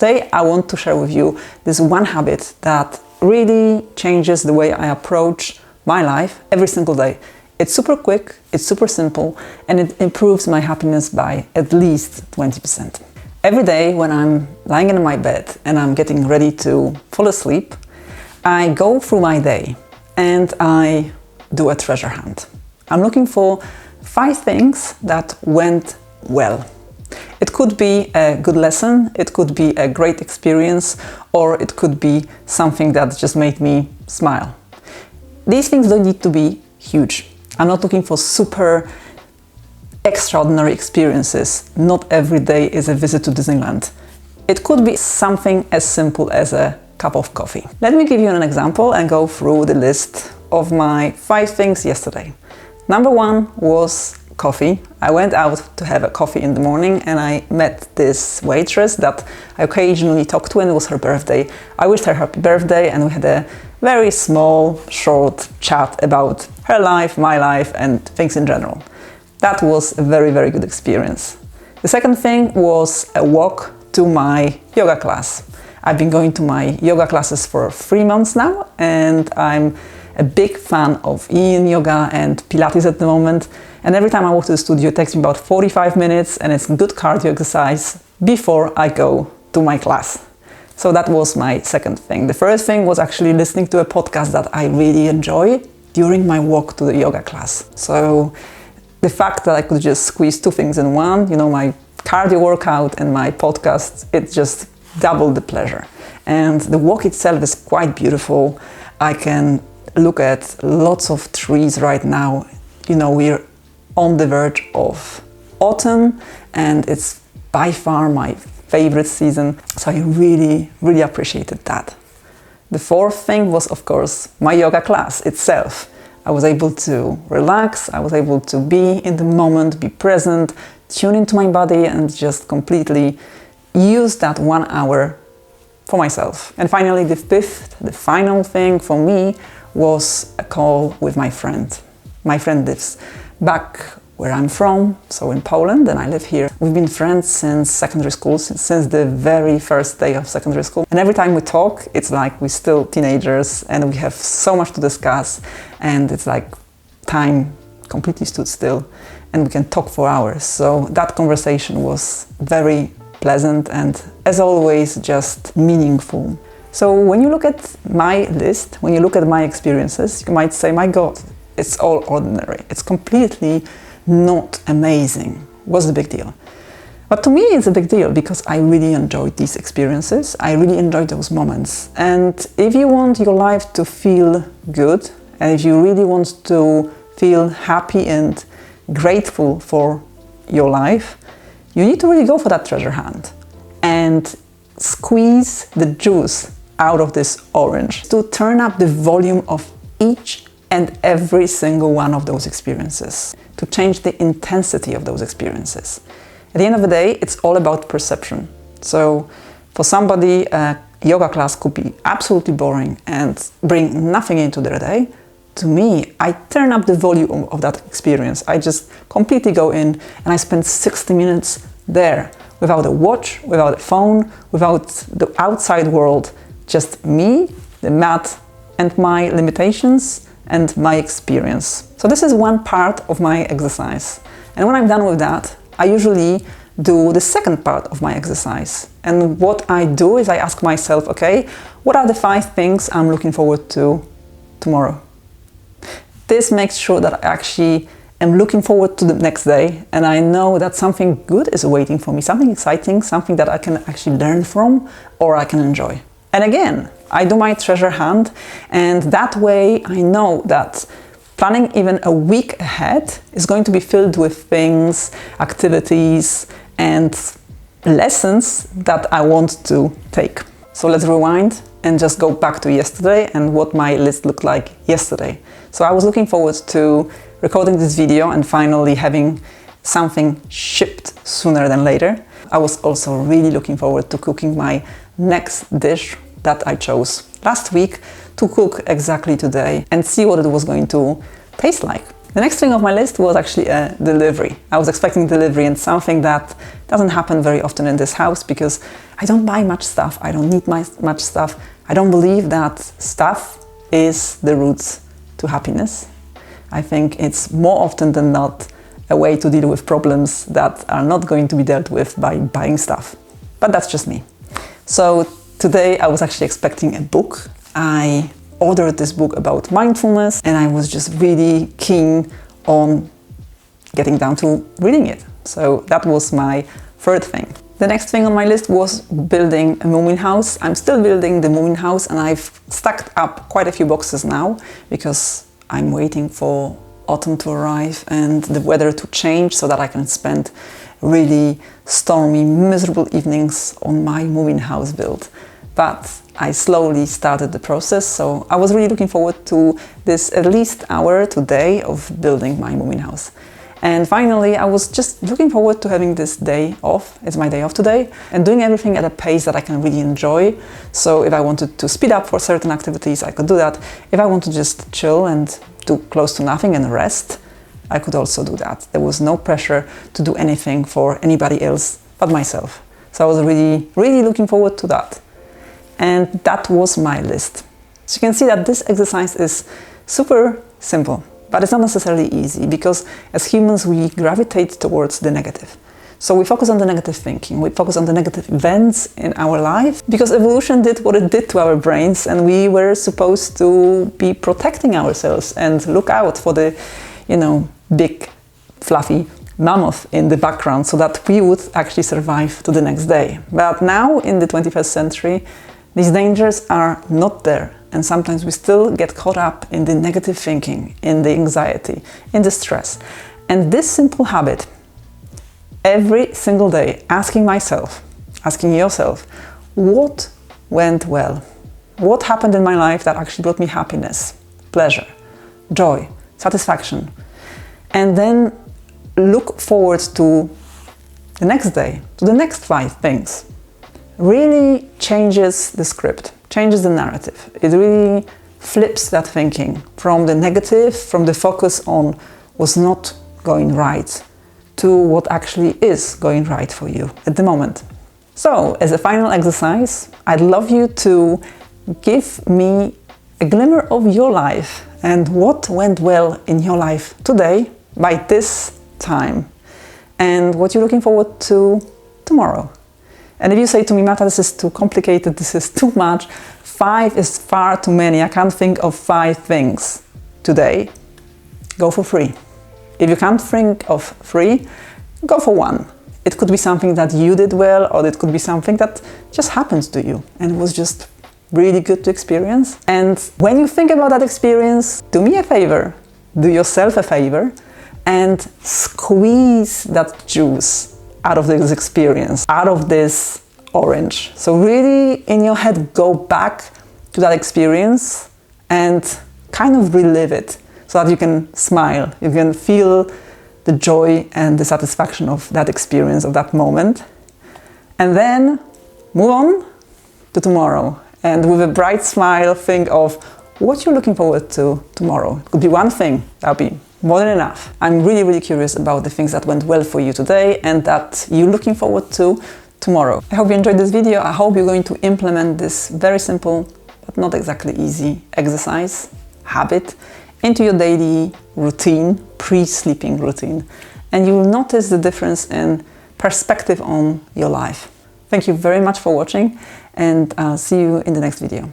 today I want to share with you this one habit that really changes the way I approach my life every single day. It's super quick, it's super simple, and it improves my happiness by at least 20%. Every day when I'm lying in my bed and I'm getting ready to fall asleep, I go through my day and I do a treasure hunt. I'm looking for 5 things that went well. It could be a good lesson, it could be a great experience, or it could be something that just made me smile. These things don't need to be huge. I'm not looking for super extraordinary experiences. Not every day is a visit to Disneyland. It could be something as simple as a cup of coffee. Let me give you an example and go through the list of my 5 things yesterday. Number 1 was coffee. I went out to have a coffee in the morning and I met this waitress that I occasionally talk to, and it was her birthday. I wished her happy birthday and we had a very small, short chat about her life, my life, and things in general. That was a very, very good experience. The second thing was a walk to my yoga class. I've been going to my yoga classes for 3 months now, and I'm a big fan of Yin yoga and Pilates at the moment. And every time I walk to the studio, it takes me about 45 minutes, and it's good cardio exercise before I go to my class. So that was my second thing. The first thing was actually listening to a podcast that I really enjoy during my walk to the yoga class. So the fact that I could just squeeze 2 things in one, my cardio workout and my podcast, it just doubled the pleasure. And the walk itself is quite beautiful. I can look at lots of trees right now. We're on the verge of autumn and it's by far my favorite season. So I really, really appreciated that. The fourth thing was, of course, my yoga class itself. I was able to relax, I was able to be in the moment, be present, tune into my body and just completely use that 1 hour for myself. And finally, the final thing for me was a call with my friend. My friend lives back where I'm from, so in Poland, and I live here. We've been friends since secondary school, since the very first day of secondary school. And every time we talk, it's like we're still teenagers and we have so much to discuss, and it's like time completely stood still and we can talk for hours. So that conversation was very pleasant and, as always, just meaningful. So when you look at my list, when you look at my experiences, you might say, my God, it's all ordinary. It's completely not amazing. What's the big deal? But to me, it's a big deal because I really enjoyed these experiences. I really enjoyed those moments. And if you want your life to feel good, and if you really want to feel happy and grateful for your life, you need to really go for that treasure hunt and squeeze the juice out of this orange to turn up the volume of each and every single one of those experiences, to change the intensity of those experiences. At the end of the day, it's all about perception. So for somebody, a yoga class could be absolutely boring and bring nothing into their day. To me, I turn up the volume of that experience. I just completely go in and I spend 60 minutes there without a watch, without a phone, without the outside world, just me, the mat, and my limitations and my experience. So this is one part of my exercise. And when I'm done with that, I usually do the second part of my exercise. And what I do is I ask myself, okay, what are the 5 things I'm looking forward to tomorrow? This makes sure that I actually am looking forward to the next day, and I know that something good is waiting for me, something exciting, something that I can actually learn from or I can enjoy. And again, I do my treasure hunt, and that way I know that planning even a week ahead is going to be filled with things, activities, and lessons that I want to take. So let's rewind and just go back to yesterday and what my list looked like yesterday. So I was looking forward to recording this video and finally having something shipped sooner than later. I was also really looking forward to cooking my next dish that I chose last week to cook exactly today and see what it was going to taste like. The next thing on my list was actually a delivery. I was expecting delivery, and something that doesn't happen very often in this house because I don't buy much stuff. I don't need much stuff. I don't believe that stuff is the route to happiness. I think it's more often than not a way to deal with problems that are not going to be dealt with by buying stuff. But that's just me. So today I was actually expecting a book. I ordered this book about mindfulness and I was just really keen on getting down to reading it. So that was my third thing. The next thing on my list was building a moving house. I'm still building the moving house and I've stacked up quite a few boxes now because I'm waiting for autumn to arrive and the weather to change so that I can spend really stormy, miserable evenings on my moving house build. But I slowly started the process, so I was really looking forward to this at least hour today of building my moving house. And finally, I was just looking forward to having this day off. It's my day off today, and doing everything at a pace that I can really enjoy. So if I wanted to speed up for certain activities, I could do that. If I want to just chill and do close to nothing and rest, I could also do that. There was no pressure to do anything for anybody else but myself. So I was really, really looking forward to that. And that was my list. So you can see that this exercise is super simple, but it's not necessarily easy because as humans we gravitate towards the negative. So we focus on the negative thinking, we focus on the negative events in our life because evolution did what it did to our brains and we were supposed to be protecting ourselves and look out for the, big fluffy mammoth in the background so that we would actually survive to the next day. But now in the 21st century, these dangers are not there, and sometimes we still get caught up in the negative thinking, in the anxiety, in the stress. And this simple habit, every single day, asking myself, asking yourself, what went well? What happened in my life that actually brought me happiness, pleasure, joy, satisfaction? And then look forward to the next day, to the next 5 things. Really changes the script, changes the narrative. It really flips that thinking from the negative, from the focus on what's not going right, to what actually is going right for you at the moment. So, as a final exercise, I'd love you to give me a glimmer of your life and what went well in your life today by this time, and what you're looking forward to tomorrow. And if you say to me, Marta, this is too complicated, this is too much, 5 is far too many, I can't think of 5 things today, go for 3. If you can't think of 3, go for 1. It could be something that you did well, or it could be something that just happened to you and was just really good to experience. And when you think about that experience, do me a favor, do yourself a favor, and squeeze that juice out of this experience, out of this orange. So really in your head, go back to that experience and kind of relive it so that you can smile, you can feel the joy and the satisfaction of that experience, of that moment. And then move on to tomorrow. And with a bright smile, think of what you're looking forward to tomorrow. It could be one thing, that'll be more than enough. I'm really, really curious about the things that went well for you today and that you're looking forward to tomorrow. I hope you enjoyed this video. I hope you're going to implement this very simple, but not exactly easy exercise, habit into your daily routine, pre-sleeping routine. And you will notice the difference in perspective on your life. Thank you very much for watching, and I'll see you in the next video.